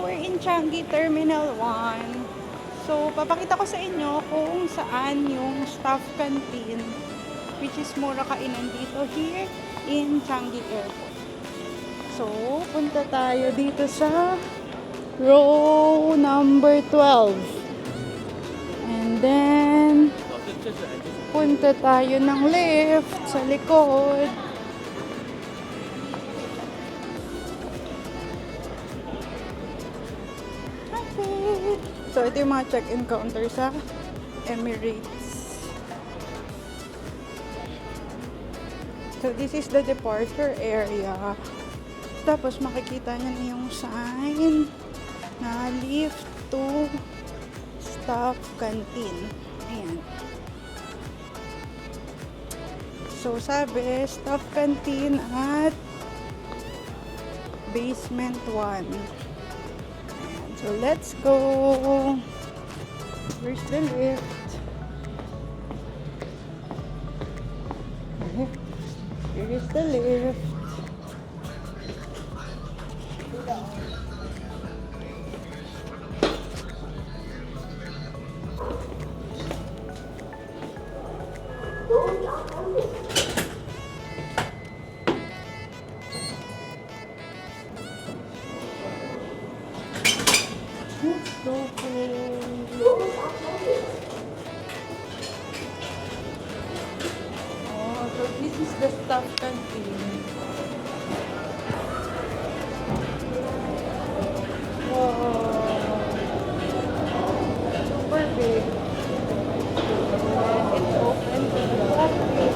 we're in Changi Terminal 1. So, papakita ko sa inyo kung saan yung staff canteen, which is mura kainan dito here in Changi Airport. So, punta tayo dito sa row number 12. And then, punta tayo ng lift sa likod. So, ito yung mga check-in counter sa Emirates. So, this is the departure area. Tapos, makikita nyo na yung sign na lift to staff canteen. Ayan. So, sabi, staff canteen at basement 1. So, let's go. Where's the lift? Here is the lift. Let's go Oh, so this is the staff canteen. Wow. Super big. And it's open to the public.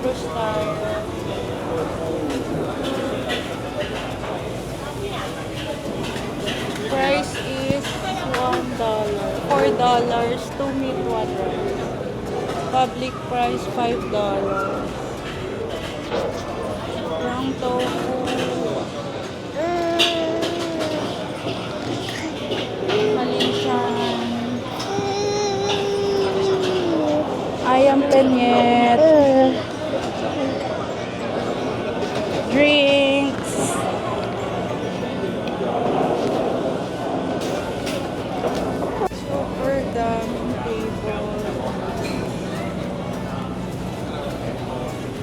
Let's try the price is $1, $4 to meet one rice. Public price $5. Yung tofu. Malaysian. Ayam penyet. Drinks. Super daming table.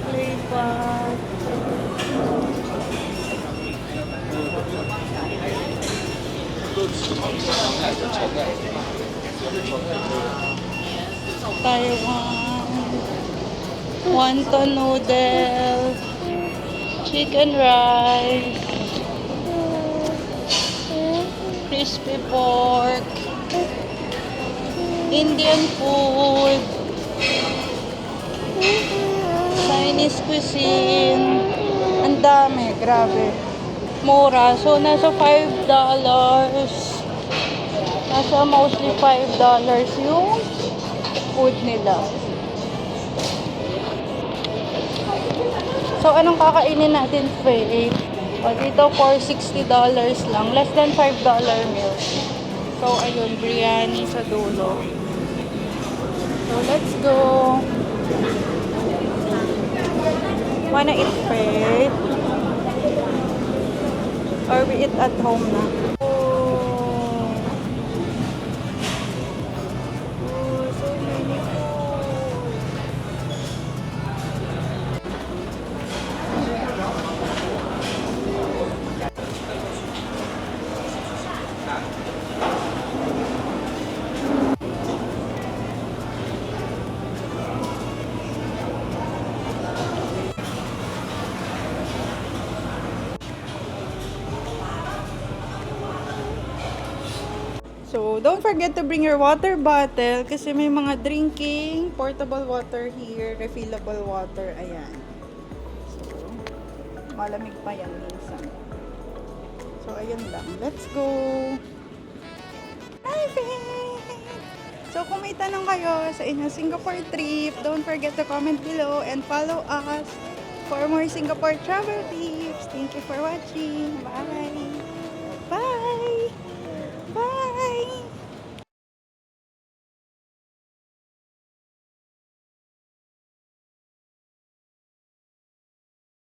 Playpad. Taiwan. Wonton noodle. Chicken rice. Crispy pork. Indian food. Chinese cuisine. Ang dami, grabe. Mura. So, nasa $5. Nasa mostly $5 yung food nila. So, anong kakainin natin, Faye? O, dito for $60 lang. Less than $5 meal. So, ayun, biryani sa dulo. So, let's go. Wanna eat, Faye? Or we eat at home na? So, don't forget to bring your water bottle kasi may mga drinking, portable water here, refillable water, ayan. So, malamig pa yan minsan. So, ayun lang. Let's go! Hi, friends! So, kung may tanong kayo sa inyong Singapore trip, don't forget to comment below and follow us for more Singapore travel tips. Thank you for watching. Bye!